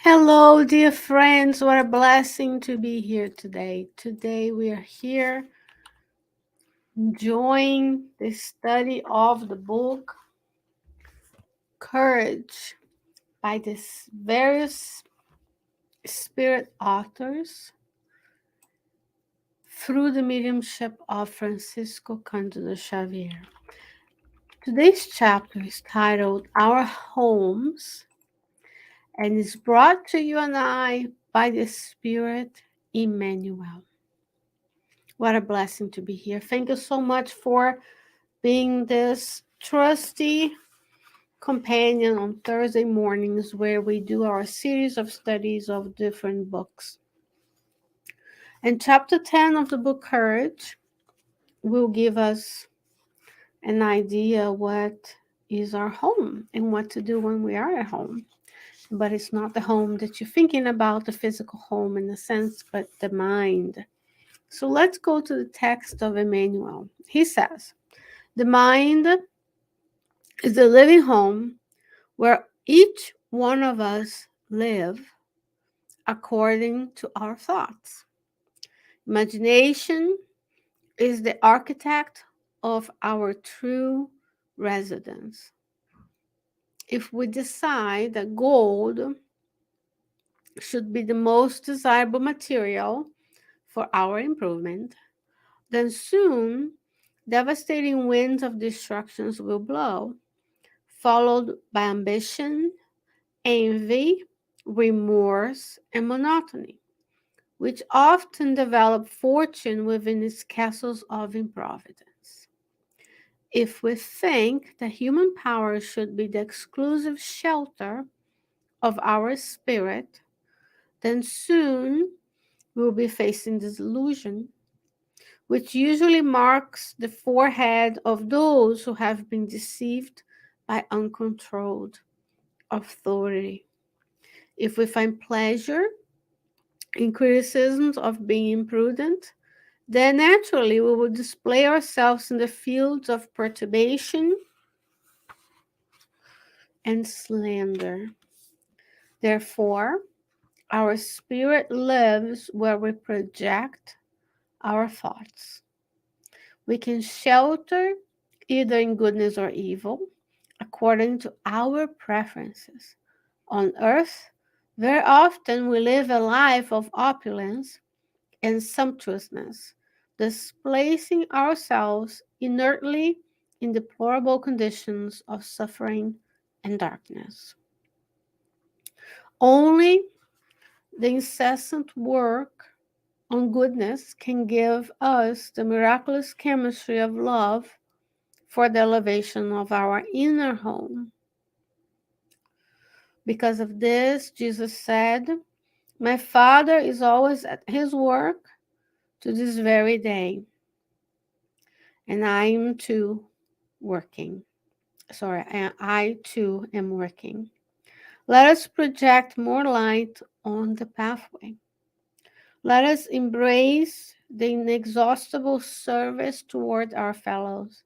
Hello, dear friends. What a blessing to be here today. Today we are here enjoying the study of the book Courage by these various spirit authors through the mediumship of Francisco Xavier. Today's chapter is titled Our Homes and is brought to you and I by the Spirit Emmanuel. What a blessing to be here. Thank you so much for being this trusty companion on Thursday mornings where we do our series of studies of different books. And chapter 10 of the book Courage will give us an idea what is our home and what to do when we are at home. But it's not the home that you're thinking about, the physical home in a sense, but the mind. So let's go to the text of Emmanuel. He says, the mind is the living home where each one of us live according to our thoughts. Imagination is the architect of our true residence. If we decide that gold should be the most desirable material for our improvement, then soon devastating winds of destructions will blow, followed by ambition, envy, remorse, and monotony, which often develop fortune within its castles of improvidence. If we think that human power should be the exclusive shelter of our spirit, then soon we'll be facing disillusion, which usually marks the forehead of those who have been deceived by uncontrolled authority. If we find pleasure in criticisms of being imprudent, then naturally we will display ourselves in the fields of perturbation and slander. Therefore, our spirit lives where we project our thoughts. We can shelter either in goodness or evil according to our preferences. On earth, very often we live a life of opulence and sumptuousness, displacing ourselves inertly in deplorable conditions of suffering and darkness. Only the incessant work on goodness can give us the miraculous chemistry of love for the elevation of our inner home. Because of this, Jesus said, "My Father is always at his work to this very day, and I am too working. I too am working." Let us project more light on the pathway. Let us embrace the inexhaustible service toward our fellows,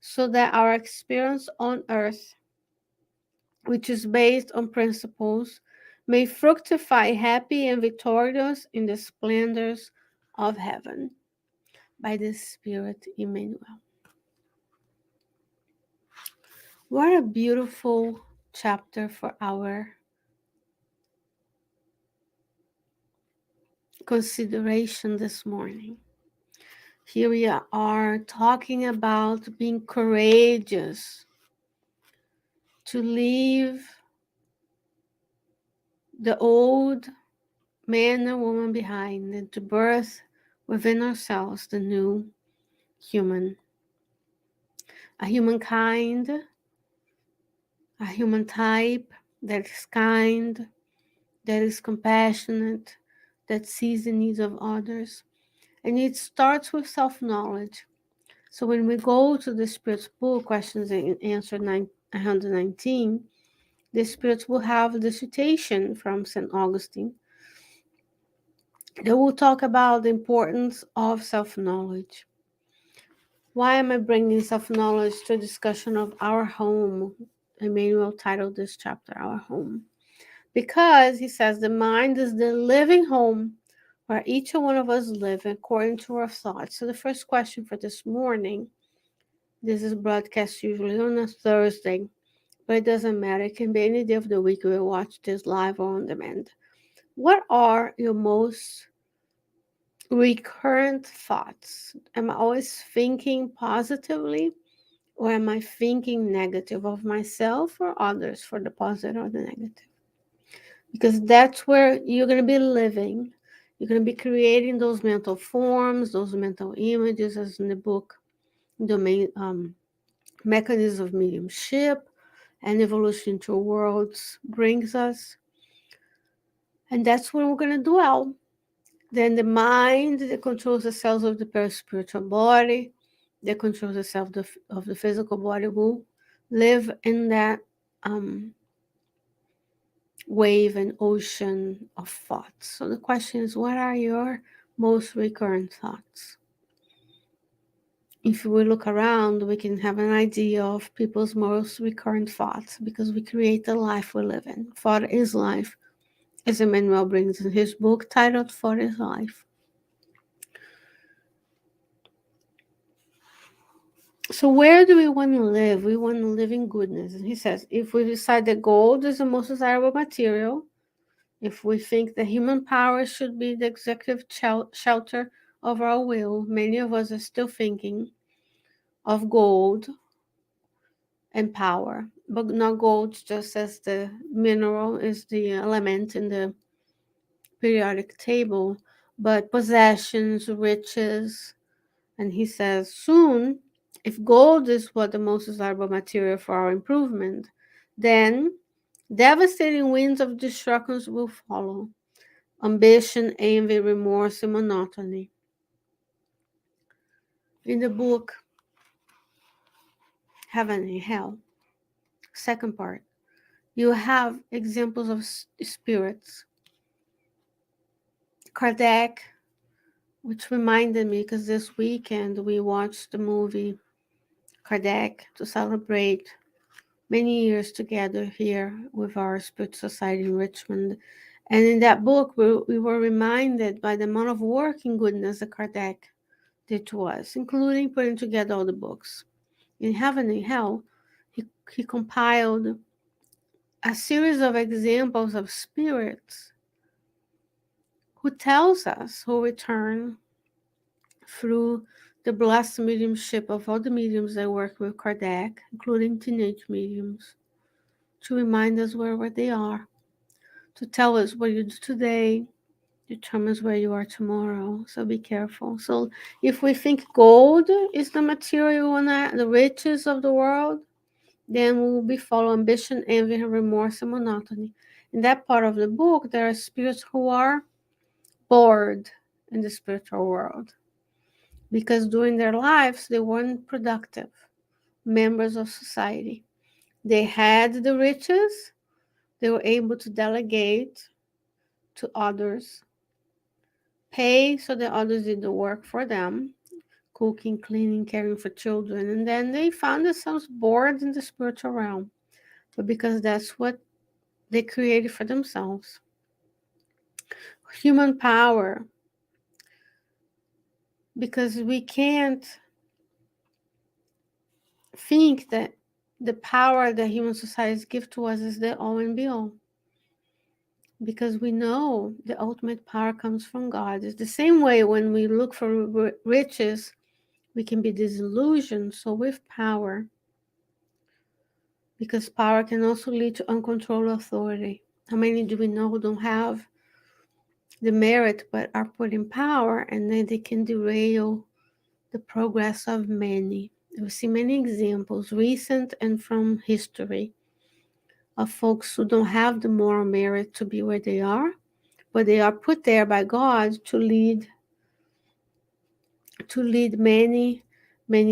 so that our experience on earth, which is based on principles, may fructify happy and victorious in the splendors of heaven by the Spirit Emmanuel. What a beautiful chapter for our consideration this morning. Here we are talking about being courageous to leave the old man and woman behind and to birth within ourselves the new human. A humankind, a human type that is kind, that is compassionate, that sees the needs of others. And it starts with self-knowledge. So when we go to the Spirit's book, questions and answer 119, the Spirits will have a dissertation from St. Augustine that will talk about the importance of self-knowledge. Why am I bringing self-knowledge to a discussion of our home? Emmanuel titled this chapter, Our Home. Because he says the mind is the living home where each one of us live according to our thoughts. So the first question for this morning, this is broadcast usually on a Thursday, but it doesn't matter. It can be any day of the week. We'll watch this live or on demand. What are your most recurrent thoughts? Am I always thinking positively, or am I thinking negative of myself or others, for the positive or the negative? Because that's where you're going to be living. You're going to be creating those mental forms, those mental images, as in the book, Domain Mechanisms of Mediumship and Evolution to Worlds brings us. And that's where we're going to dwell. Then the mind that controls the cells of the perispiritual body, that controls the self of the physical body, will live in that wave and ocean of thoughts. So the question is, what are your most recurrent thoughts? If we look around, we can have an idea of people's most recurrent thoughts, because we create the life we live in. Thought is life, as Emmanuel brings in his book titled Thought is Life. So where do we want to live? We want to live in goodness. And he says, if we decide that gold is the most desirable material, if we think that human power should be the executive shelter of our will, many of us are still thinking of gold and power, but not gold just as the mineral is the element in the periodic table, but possessions, riches. And he says, soon, if gold is what the most desirable material for our improvement, then devastating winds of destruction will follow. Ambition, envy, remorse, and monotony. In the book Heaven and Hell, second part, you have examples of spirits. Kardec, which reminded me, because this weekend we watched the movie Kardec to celebrate many years together here with our Spirit Society in Richmond. And in that book, we were reminded by the amount of work and goodness that Kardec did to us, including putting together all the books. In Heaven and Hell, he compiled a series of examples of spirits who tells us, who return through the blessed mediumship of all the mediums that work with Kardec, including teenage mediums, to remind us where they are, to tell us what you do today determines where you are tomorrow. So be careful. So if we think gold is the material and the riches of the world, then we will be full of ambition, envy, remorse, and monotony. In that part of the book, there are spirits who are bored in the spiritual world because during their lives they weren't productive members of society. They had the riches, they were able to delegate to others, pay so that others did the work for them, cooking, cleaning, caring for children, and then they found themselves bored in the spiritual realm, but because that's what they created for themselves. Human power, because we can't think that the power that human societies give to us is the all and be all, because we know the ultimate power comes from God. It's the same way when we look for riches, we can be disillusioned. So with power, because power can also lead to uncontrolled authority. How many do we know who don't have the merit but are put in power, and then they can derail the progress of many? We see many examples, recent and from history, of folks who don't have the moral merit to be where they are, but they are put there by God to lead many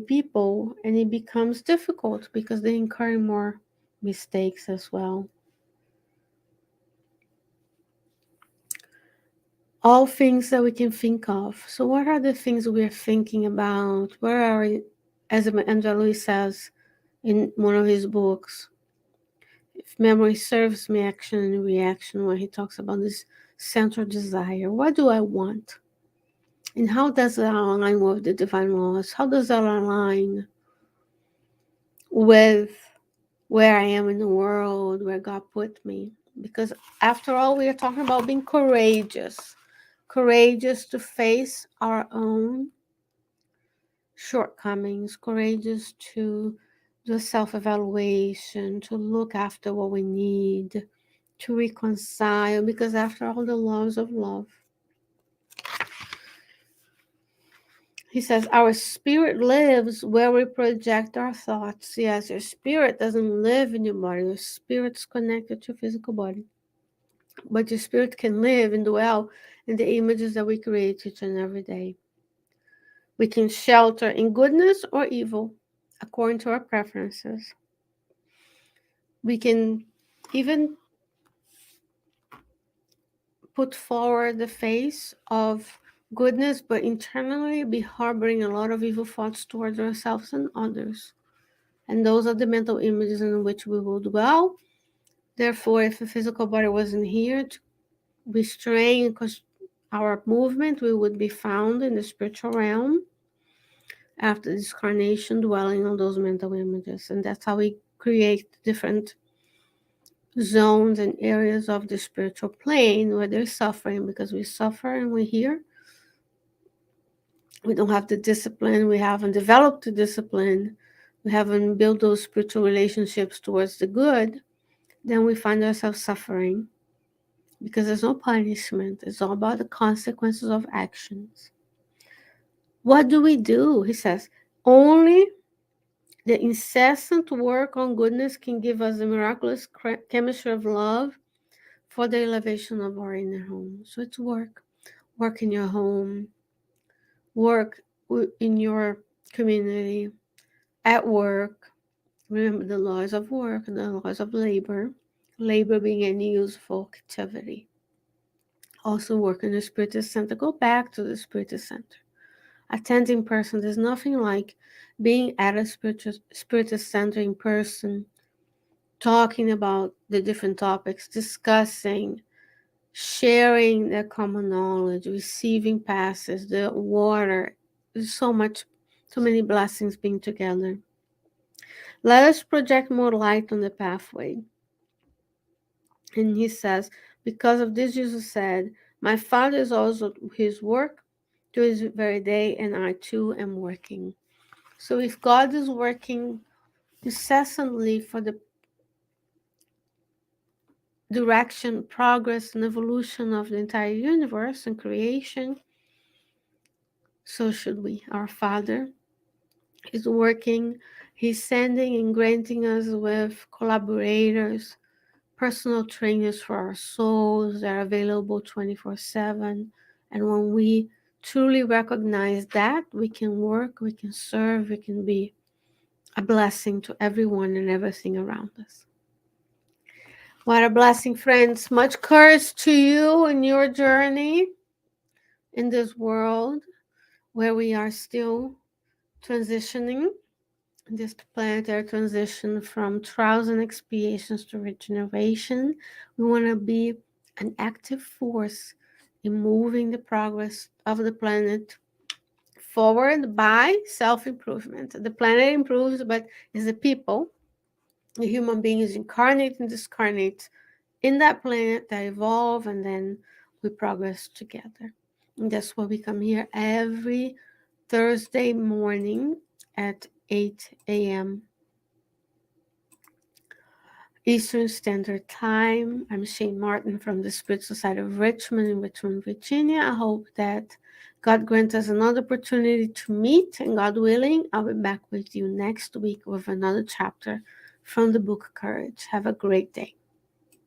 people, and it becomes difficult because they incur more mistakes as well. All things that we can think of. So what are the things we are thinking about? Where are we, as Angelo says in one of his books, If memory serves me, action and reaction, when he talks about this central desire. What do I want? And how does that align with the divine laws? How does that align with where I am in the world, where God put me? Because after all, we are talking about being courageous. Courageous to face our own shortcomings, courageous to do a self evaluation, to look after what we need, to reconcile, because after all, the laws of love. He says, our spirit lives where we project our thoughts. Yes, your spirit doesn't live in your body. Your spirit's connected to your physical body. But your spirit can live and dwell in the images that we create each and every day. We can shelter in goodness or evil according to our preferences. We can even put forward the face of goodness, but internally be harboring a lot of evil thoughts towards ourselves and others. And those are the mental images in which we will dwell. Therefore, if the physical body wasn't here to restrain our movement, we would be found in the spiritual realm after this carnation, dwelling on those mental images. And that's how we create different zones and areas of the spiritual plane where there's suffering, because we suffer and we're here. We don't have the discipline, we haven't developed the discipline, we haven't built those spiritual relationships towards the good, then we find ourselves suffering because there's no punishment. It's all about the consequences of actions. What do we do? He says, only the incessant work on goodness can give us the miraculous chemistry of love for the elevation of our inner home. So it's work. Work in your home, work in your community, at work. Remember the laws of work, the laws of labor, labor being any useful activity. Also work in the spiritual center. Go back to the spiritual center. Attending person, there's nothing like being at a spiritual center in person, talking about the different topics, discussing, sharing the common knowledge, receiving passes, the water. There's so many blessings being together. Let us project more light on the pathway. And he says, because of this, Jesus said, my Father is also his work to this very day, and I too am working. So if God is working incessantly for the direction, progress, and evolution of the entire universe and creation, so should we. Our Father is working. He's sending and granting us with collaborators, personal trainers for our souls that are available 24/7. And when we truly recognize that, we can work, we can serve, we can be a blessing to everyone and everything around us. What a blessing, friends. Much courage to you in your journey in this world where we are still transitioning, this planetary transition from trials and expiations to regeneration. We want to be an active force in moving the progress of the planet forward by self-improvement. The planet improves, but it's the people, the human beings incarnate and discarnate in that planet that evolve, and then we progress together. And that's why we come here every Thursday morning at 8 a.m. Eastern Standard Time. I'm Shane Martin from the Spirit Society of Richmond in Richmond, Virginia. I hope that God grant us another opportunity to meet, and God willing, I'll be back with you next week with another chapter from the book Courage. Have a great day.